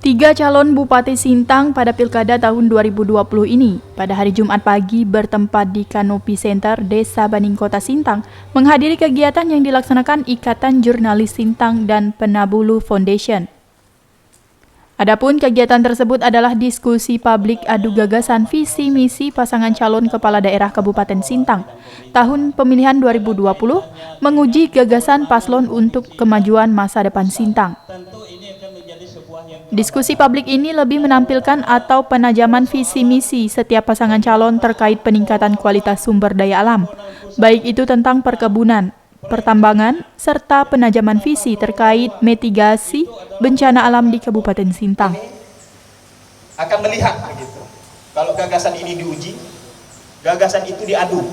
Tiga calon Bupati Sintang pada Pilkada tahun 2020 ini pada hari Jumat pagi bertempat di Kanopi Center, Desa Baning, Kota Sintang, menghadiri kegiatan yang dilaksanakan Ikatan Jurnalis Sintang dan Penabulu Foundation. Adapun kegiatan tersebut adalah diskusi publik adu gagasan visi misi pasangan calon kepala daerah Kabupaten Sintang tahun pemilihan 2020, menguji gagasan paslon untuk kemajuan masa depan Sintang. Diskusi publik ini lebih menampilkan atau penajaman visi misi setiap pasangan calon terkait peningkatan kualitas sumber daya alam, baik itu tentang perkebunan, pertambangan, serta penajaman visi terkait mitigasi bencana alam di Kabupaten Sintang. Akan melihat begitu. Kalau gagasan ini diuji, gagasan itu diadu.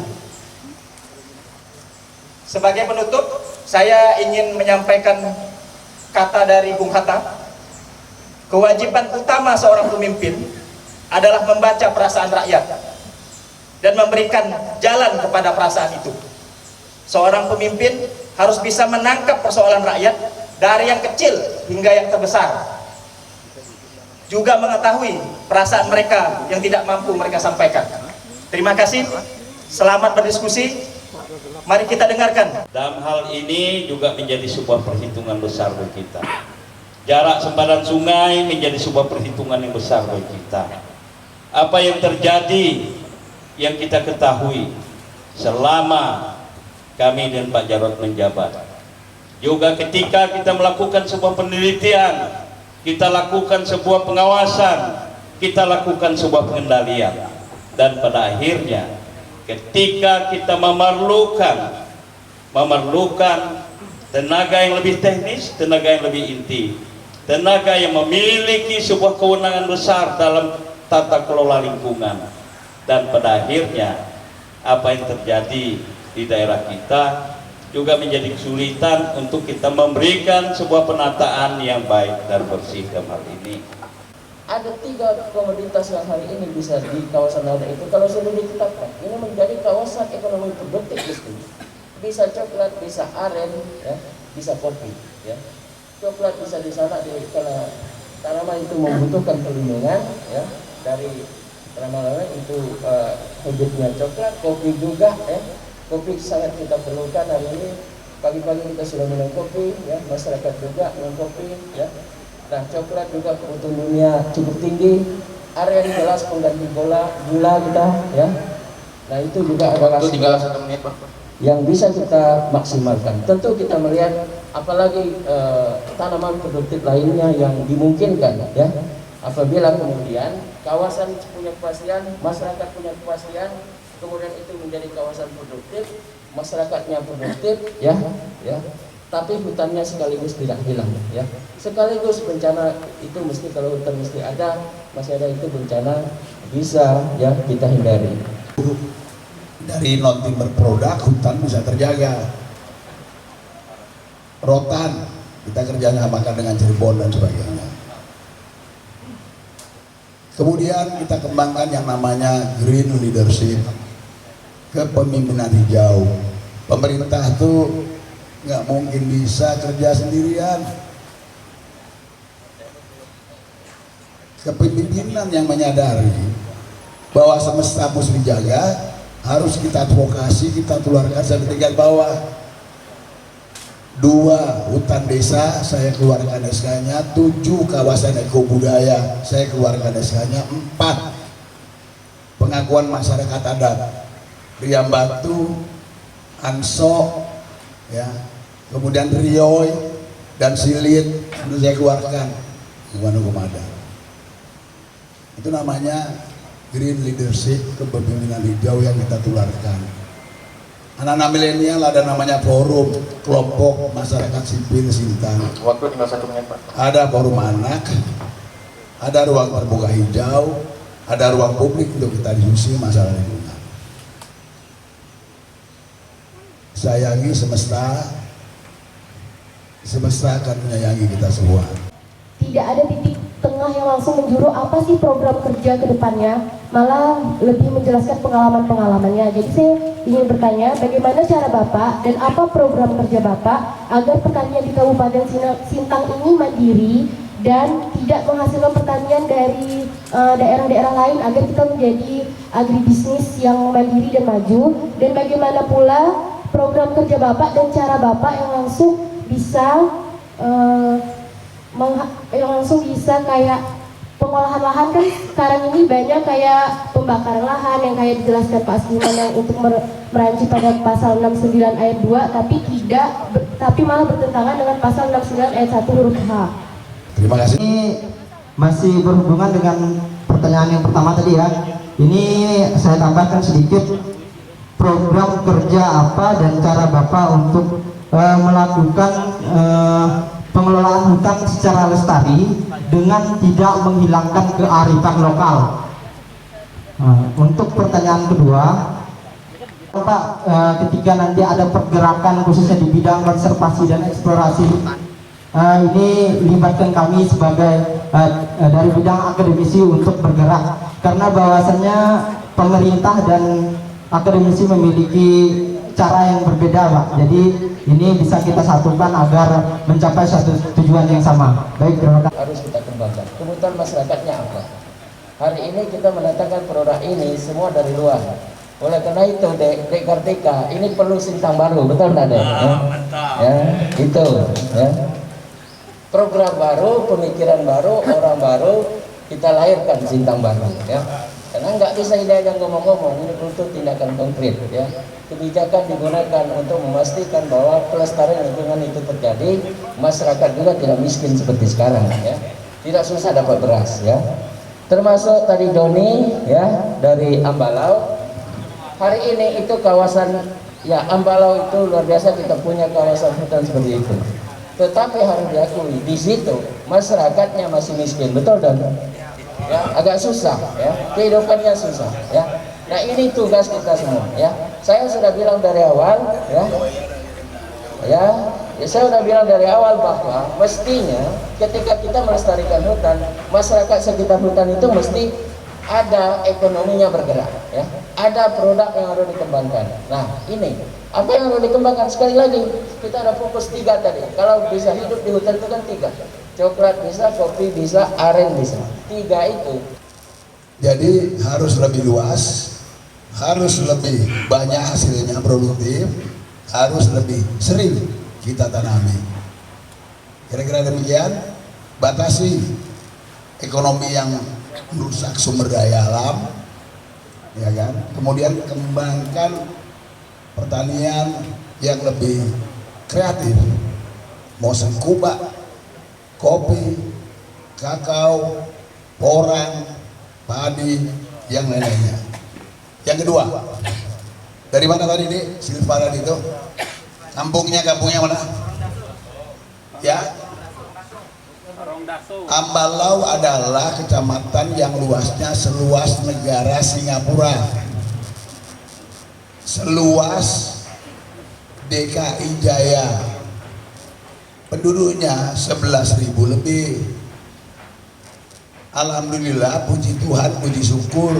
Sebagai penutup, saya ingin menyampaikan kata dari Bung Hatta. Kewajiban utama seorang pemimpin adalah membaca perasaan rakyat dan memberikan jalan kepada perasaan itu. Seorang pemimpin harus bisa menangkap persoalan rakyat dari yang kecil hingga yang terbesar. Juga mengetahui perasaan mereka yang tidak mampu mereka sampaikan. Terima kasih, selamat berdiskusi. Mari kita dengarkan. Dalam hal ini juga menjadi sebuah perhitungan besar bagi kita. Jarak sempadan sungai menjadi sebuah perhitungan yang besar bagi kita. Apa yang terjadi yang kita ketahui selama kami dan Pak Jarod menjabat. Juga ketika kita melakukan sebuah penelitian, kita lakukan sebuah pengawasan, kita lakukan sebuah pengendalian. Dan pada akhirnya ketika kita memerlukan tenaga yang lebih teknis, tenaga yang lebih inti, tenaga yang memiliki sebuah kewenangan besar dalam tata kelola lingkungan. Dan pada akhirnya apa yang terjadi di daerah kita juga menjadi kesulitan untuk kita memberikan sebuah penataan yang baik dan bersih dalam hal ini. Ada 3 komoditas yang hari ini bisa di kawasan Lada itu kalau sudah ditetapkan, ini menjadi kawasan ekonomi produktif mesti. Bisa coklat, bisa aren, ya, bisa kopi, ya. Coklat bisa di sana karena tanaman itu membutuhkan perlindungan, ya, dari tanaman itu hidupnya coklat, kopi juga, ya. Kopi sangat kita perlukan hari ini. Pagi-pagi kita sudah minum kopi, ya, masyarakat juga minum kopi, ya. Nah, coklat juga kebutuhan dunia cukup tinggi. Aren jelas pengganti gula kita, ya. Nah, itu juga adalah tinggal 1 menit, Pak, yang bisa kita maksimalkan. Tentu kita melihat apalagi tanaman produktif lainnya yang dimungkinkan, ya. Apabila kemudian kawasan punya kepastian, masyarakat punya kepastian, kemudian itu menjadi kawasan produktif, masyarakatnya produktif, ya. Tapi hutannya sekaligus tidak hilang, ya. Sekaligus bencana itu mesti, kalau hutan mesti ada, masih ada itu bencana bisa, ya, kita hindari. Dari non timber produk hutan bisa terjaga. Rotan kita kerjasamakan dengan Cirebon dan sebagainya. Kemudian kita kembangkan yang namanya green leadership, kepemimpinan hijau. Pemerintah tuh nggak mungkin bisa kerja sendirian. Kepemimpinan yang menyadari bahwa semesta harus dijaga, harus kita advokasi, kita keluarkan sampai tingkat bawah. 2 hutan desa saya keluarkan SK-nya, 7 kawasan eko budaya saya keluarkan SK-nya, 4 pengakuan masyarakat adat, Riam Batu, Anso, ya, kemudian Rioy dan Silit sudah saya keluarkan. Itu namanya green leadership, kepemimpinan hijau yang kita tularkan. Anak-anak milenial ada namanya forum kelompok masyarakat sipil Sintang. Waktu tinggal 1 menit, Pak. Ada forum anak, ada ruang terbuka hijau, ada ruang publik untuk kita diskusi masalah lingkungan. Sayangi semesta, semesta akan menyayangi kita semua. Tidak ada titik tengah yang langsung menjuru apa sih program kerja ke depannya, malah lebih menjelaskan pengalaman-pengalamannya. Jadi saya ingin bertanya, bagaimana cara Bapak dan apa program kerja Bapak agar pertanian di Kabupaten Sintang ini mandiri dan tidak menghasilkan pertanian dari daerah-daerah lain agar kita menjadi agribisnis yang mandiri dan maju? Dan bagaimana pula program kerja Bapak dan cara Bapak yang langsung bisa kayak pengolahan lahan? Kan sekarang ini banyak kayak pembakaran lahan yang kayak dijelaskan Pak Asliman yang untuk meranci pada pasal 69 ayat 2 tapi malah bertentangan dengan pasal 69 ayat 1 huruf H. Terima kasih. Ini masih berhubungan dengan pertanyaan yang pertama tadi ya. Ini saya tambahkan sedikit, program kerja apa dan cara Bapak untuk melakukan pengelolaan hutan secara lestari dengan tidak menghilangkan kearifan lokal. Untuk pertanyaan kedua, Pak, ketika nanti ada pergerakan khususnya di bidang konservasi dan eksplorasi, ini libatkan kami sebagai dari bidang akademisi untuk bergerak, karena bahwasannya pemerintah dan akademisi memiliki cara yang berbeda, Pak. Jadi ini bisa kita satukan agar mencapai satu tujuan yang sama. Baik, terima kasih. Harus kita kembangkan. Kebutuhan masyarakatnya apa? Hari ini kita mendatangkan produk ini semua dari luar. Oleh karena itu, Dek Kartika ini perlu Sintang baru, betul nggak, Dek? Ya, itu. Ya. Program baru, pemikiran baru, orang baru, kita lahirkan Sintang baru. Ya. Karena nggak bisa hidayah ngomong-ngomong, ini butuh tindakan konkret. Ya. Kebijakan digunakan untuk memastikan bahwa pelestarian lingkungan itu terjadi, masyarakat juga tidak miskin seperti sekarang. Ya. Tidak susah dapat beras. Ya. Termasuk tadi Doni ya dari Ambalau. Hari ini itu kawasan ya Ambalau itu luar biasa, kita punya kawasan hutan seperti itu. Tetapi harus diakui di situ masyarakatnya masih miskin, betul dan ya agak susah ya, kehidupannya susah ya. Nah ini tugas kita semua ya. Saya sudah bilang dari awal saya sudah bilang dari awal bahwa mestinya ketika kita melestarikan hutan, masyarakat sekitar hutan itu mesti ada ekonominya bergerak ya, ada produk yang harus dikembangkan. Nah ini apa yang harus dikembangkan? Sekali lagi kita ada fokus 3 tadi. Kalau bisa hidup di hutan itu kan 3, coklat bisa, kopi bisa, aren bisa, 3 itu. Jadi harus lebih luas, harus lebih banyak hasilnya, produktif, harus lebih sering kita tanami. Kira-kira demikian. Batasi ekonomi yang merusak sumber daya alam, ya kan. Kemudian kembangkan pertanian yang lebih kreatif, mau sengkuba, kopi, kakao, porang, padi, yang lain-lainnya. Yang kedua, dari mana tadi nih Silvaran itu? Kampungnya mana? Ya, Ambalau adalah kecamatan yang luasnya seluas negara Singapura, seluas DKI Jaya, penduduknya 11.000 lebih. Alhamdulillah, puji Tuhan, puji syukur,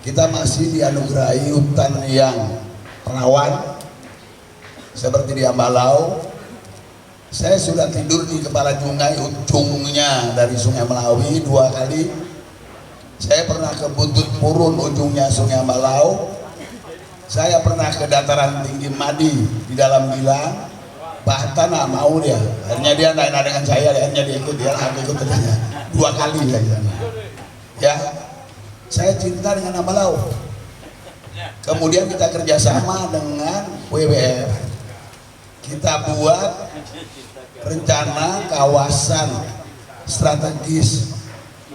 kita masih dianugerahi hutan yang rawan seperti di Ambalau. Saya sudah tidur di kepala sungai, ujungnya dari Sungai Melawi 2 kali. Saya pernah ke Buntut Purun, ujungnya Sungai Ambalau. Saya pernah ke dataran tinggi Madi di dalam Gilang. Pak Hatta nggak mau dia, akhirnya dia naik dengan saya, akhirnya dia ikut, aku ikut ternyata 2 kali ya. Saya cinta dengan Ambalau. Kemudian kita kerjasama dengan WWF. Kita buat rencana kawasan strategis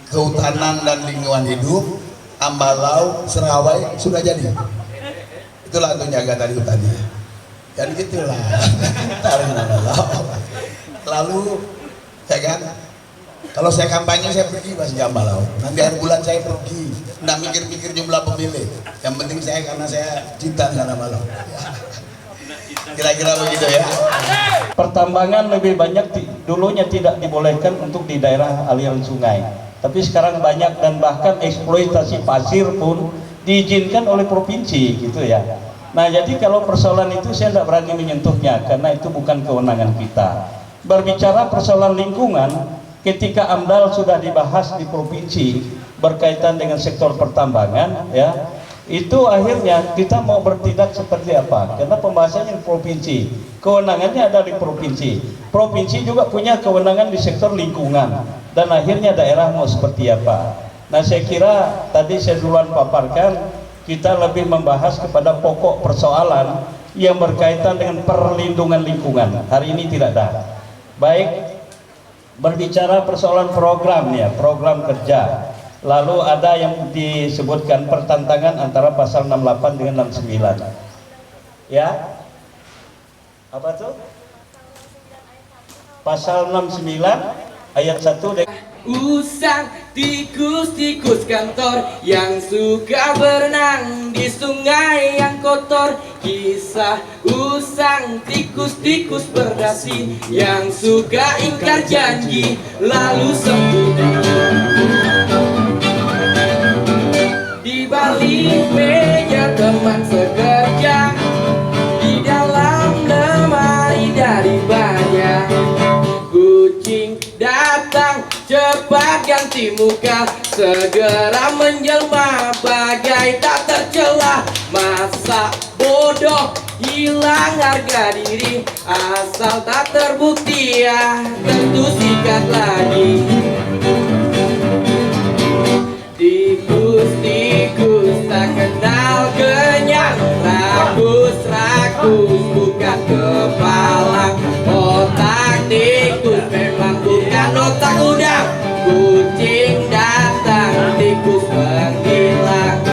kehutanan dan lingkungan hidup Ambalau Serawai, sudah jadi. Itulah untuk jaga tadi hutannya. Dan gitulah. Lalu ya kan, kalau saya kampanye saya pergi masih Ambalau. Nanti akhir bulan saya pergi, nggak mikir-mikir jumlah pemilih. Yang penting saya karena saya cinta dengan Ambalau. Kira-kira begitu ya. Pertambangan lebih banyak dulunya tidak dibolehkan untuk di daerah aliran sungai, tapi sekarang banyak, dan bahkan eksploitasi pasir pun diizinkan oleh provinsi gitu ya. Nah jadi kalau persoalan itu saya tidak berani menyentuhnya karena itu bukan kewenangan kita. Berbicara persoalan lingkungan, ketika AMDAL sudah dibahas di provinsi berkaitan dengan sektor pertambangan, ya, itu akhirnya kita mau bertindak seperti apa? Karena pembahasannya di provinsi, kewenangannya ada di provinsi. Provinsi juga punya kewenangan di sektor lingkungan, dan akhirnya daerah mau seperti apa. Nah, saya kira tadi saya duluan paparkan, kita lebih membahas kepada pokok persoalan yang berkaitan dengan perlindungan lingkungan. Hari ini tidak ada. Baik, berbicara persoalan program ya, program kerja. Lalu ada yang disebutkan pertentangan antara pasal 68 dengan 69. Ya. Apa tuh? Pasal 69 ayat 1 dengan usang tikus-tikus kantor yang suka berenang di sungai yang kotor. Kisah usang tikus-tikus berdasi yang suka ingkar janji lalu sembunyi di balik meja teman sekerja, di dalam lemari dari banyak kucing datang cepat ganti muka, segera menjelma bagai tak tercela. Masa bodoh hilang harga diri, asal tak terbukti ya tentu sikat lagi. Tikus-tikus tak kenal kenyang, rakus-rakus